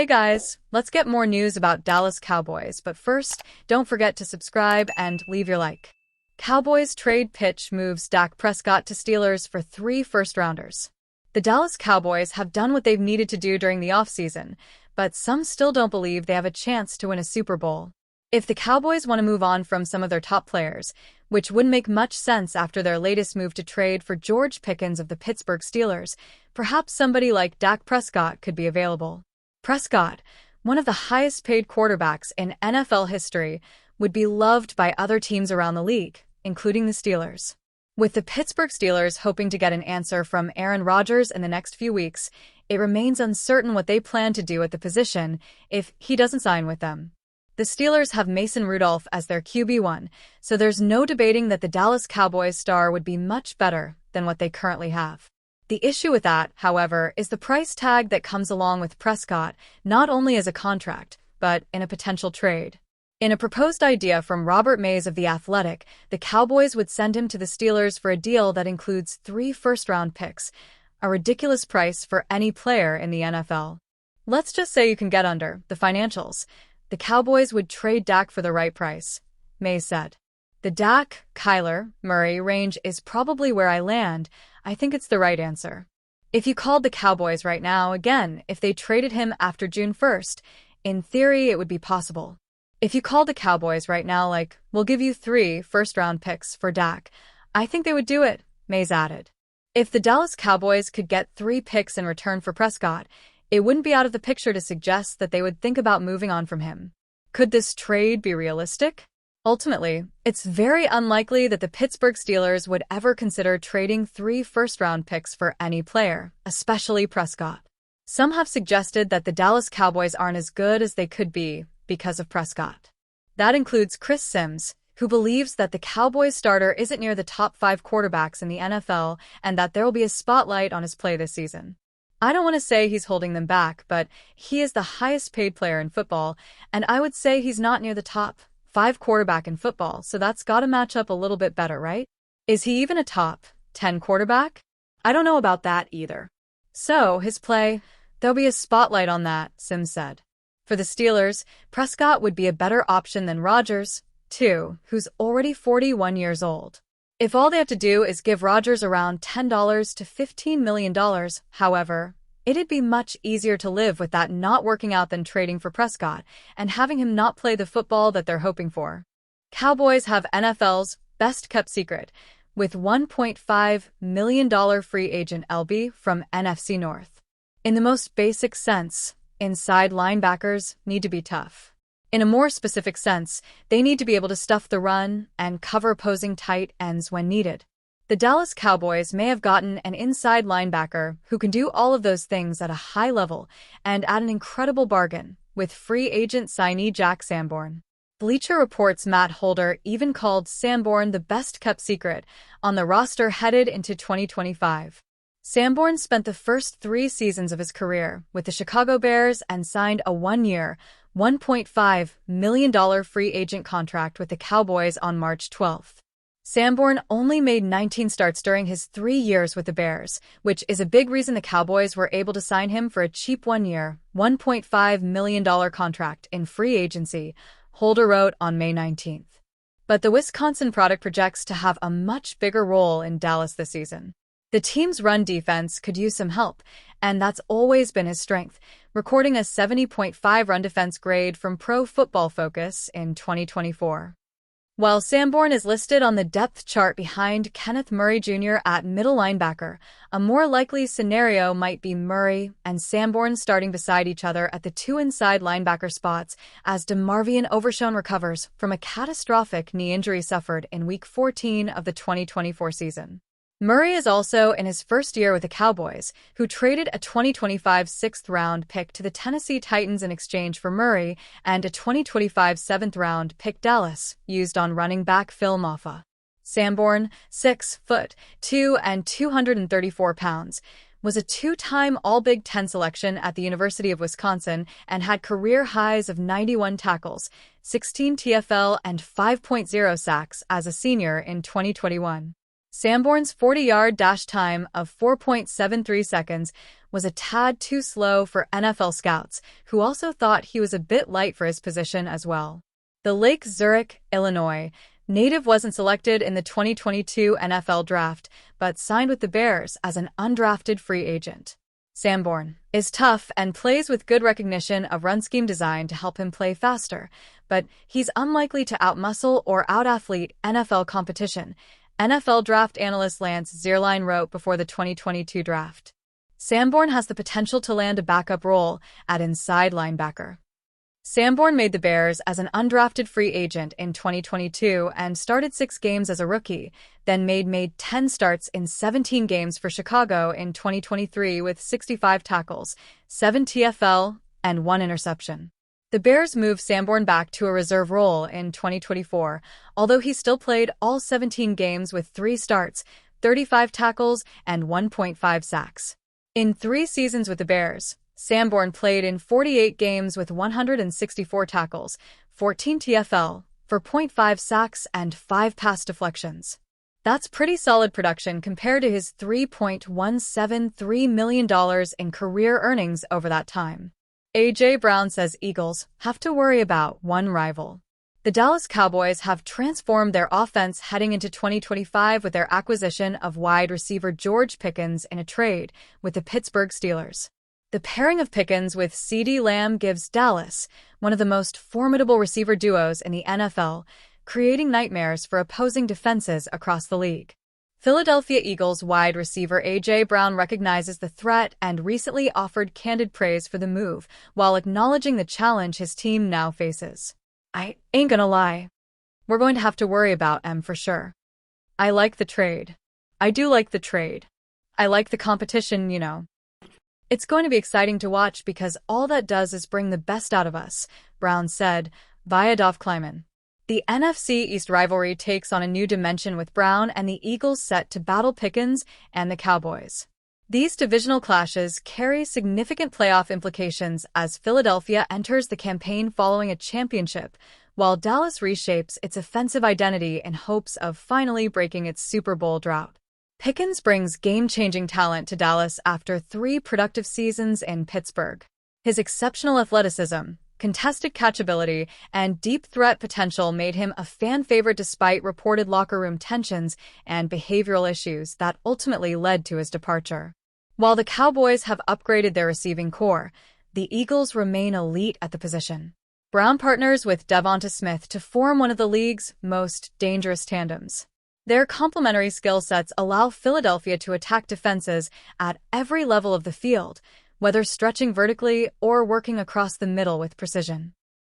Hey guys, let's get more news about Dallas Cowboys, but first, don't forget to subscribe and leave your like. Cowboys trade pitch moves Dak Prescott to Steelers for 3 first-rounders. The Dallas Cowboys have done what they've needed to do during the offseason, but some still don't believe they have a chance to win a Super Bowl. If the Cowboys want to move on from some of their top players, which wouldn't make much sense after their latest move to trade for George Pickens of the Pittsburgh Steelers, perhaps somebody like Dak Prescott could be available. Prescott, one of the highest-paid quarterbacks in NFL history, would be loved by other teams around the league, including the Steelers. With the Pittsburgh Steelers hoping to get an answer from Aaron Rodgers in the next few weeks, it remains uncertain what they plan to do at the position if he doesn't sign with them. The Steelers have Mason Rudolph as their QB1, so there's no debating that the Dallas Cowboys star would be much better than what they currently have. The issue with that, however, is the price tag that comes along with Prescott, not only as a contract, but in a potential trade. In a proposed idea from Robert Mays of The Athletic, the Cowboys would send him to the Steelers for a deal that includes 3 first-round picks, a ridiculous price for any player in the NFL. Let's just say you can get under the financials. The Cowboys would trade Dak for the right price, Mays said. The Dak, Kyler, Murray range is probably where I land. I think it's the right answer. If you called the Cowboys right now, again, if they traded him after June 1st, in theory it would be possible. If you called the Cowboys right now, like, we'll give you 3 first-round picks for Dak, I think they would do it, Mays added. If the Dallas Cowboys could get 3 picks in return for Prescott, it wouldn't be out of the picture to suggest that they would think about moving on from him. Could this trade be realistic? Ultimately, it's very unlikely that the Pittsburgh Steelers would ever consider trading 3 first-round picks for any player, especially Prescott. Some have suggested that the Dallas Cowboys aren't as good as they could be because of Prescott. That includes Chris Sims, who believes that the Cowboys starter isn't near the top 5 quarterbacks in the NFL and that there will be a spotlight on his play this season. I don't want to say he's holding them back, but he is the highest-paid player in football, and I would say he's not near the top 5 quarterback in football, so that's got to match up a little bit better, right? Is he even a top 10 quarterback? I don't know about that either. So, his play, there'll be a spotlight on that, Sims said. For the Steelers, Prescott would be a better option than Rodgers, too, who's already 41 years old. If all they have to do is give Rodgers around $10 to $15 million, however, it'd be much easier to live with that not working out than trading for Prescott and having him not play the football that they're hoping for. Cowboys have NFL's best-kept secret, with $1.5 million free agent LB from NFC North. In the most basic sense, inside linebackers need to be tough. In a more specific sense, they need to be able to stuff the run and cover opposing tight ends when needed. The Dallas Cowboys may have gotten an inside linebacker who can do all of those things at a high level and at an incredible bargain with free agent signee Jack Sanborn. Bleacher Report's Matt Holder even called Sanborn the best-kept secret on the roster headed into 2025. Sanborn spent the first 3 seasons of his career with the Chicago Bears and signed a 1-year, $1.5 million free agent contract with the Cowboys on March 12th. Sanborn only made 19 starts during his 3 years with the Bears, which is a big reason the Cowboys were able to sign him for a cheap 1-year, $1.5 million contract in free agency, Holder wrote on May 19th. But the Wisconsin product projects to have a much bigger role in Dallas this season. The team's run defense could use some help, and that's always been his strength, recording a 70.5 run defense grade from Pro Football Focus in 2024. While Sanborn is listed on the depth chart behind Kenneth Murray Jr. at middle linebacker, a more likely scenario might be Murray and Sanborn starting beside each other at the 2 inside linebacker spots as DeMarvion Overshown recovers from a catastrophic knee injury suffered in Week 14 of the 2024 season. Murray is also in his first year with the Cowboys, who traded a 2025 6th-round pick to the Tennessee Titans in exchange for Murray and a 2025 7th-round pick Dallas used on running back Phil Mafah. Sanborn, 6'2" and 234 pounds, was a 2-time All-Big Ten selection at the University of Wisconsin and had career highs of 91 tackles, 16 TFL, and 5.0 sacks as a senior in 2021. Sanborn's 40-yard dash time of 4.73 seconds was a tad too slow for NFL scouts, who also thought he was a bit light for his position as well. The Lake Zurich, Illinois native wasn't selected in the 2022 NFL Draft, but signed with the Bears as an undrafted free agent. Sanborn is tough and plays with good recognition of run scheme design to help him play faster, but he's unlikely to outmuscle or out-athlete NFL competition, NFL draft analyst Lance Zierlein wrote before the 2022 draft. Sanborn has the potential to land a backup role at inside linebacker. Sanborn made the Bears as an undrafted free agent in 2022 and started 6 games as a rookie, then made 10 starts in 17 games for Chicago in 2023 with 65 tackles, 7 TFL, and 1 interception. The Bears moved Sanborn back to a reserve role in 2024, although he still played all 17 games with 3 starts, 35 tackles, and 1.5 sacks. In 3 seasons with the Bears, Sanborn played in 48 games with 164 tackles, 14 TFL, for 0.5 sacks and 5 pass deflections. That's pretty solid production compared to his $3.173 million in career earnings over that time. A.J. Brown says Eagles have to worry about one rival. The Dallas Cowboys have transformed their offense heading into 2025 with their acquisition of wide receiver George Pickens in a trade with the Pittsburgh Steelers. The pairing of Pickens with CeeDee Lamb gives Dallas one of the most formidable receiver duos in the NFL, creating nightmares for opposing defenses across the league. Philadelphia Eagles wide receiver A.J. Brown recognizes the threat and recently offered candid praise for the move, while acknowledging the challenge his team now faces. "I ain't gonna lie. We're going to have to worry about M for sure. I like the trade. I do like the trade. I like the competition, you know. It's going to be exciting to watch because all that does is bring the best out of us," Brown said, via Dov Kleiman. The NFC East rivalry takes on a new dimension with Brown and the Eagles set to battle Pickens and the Cowboys. These divisional clashes carry significant playoff implications as Philadelphia enters the campaign following a championship, while Dallas reshapes its offensive identity in hopes of finally breaking its Super Bowl drought. Pickens brings game-changing talent to Dallas after 3 productive seasons in Pittsburgh. His exceptional athleticism, contested catchability, and deep threat potential made him a fan favorite despite reported locker room tensions and behavioral issues that ultimately led to his departure. While the Cowboys have upgraded their receiving core, the Eagles remain elite at the position. Brown partners with Devonta Smith to form one of the league's most dangerous tandems. Their complementary skill sets allow Philadelphia to attack defenses at every level of the field, whether stretching vertically or working across the middle with precision.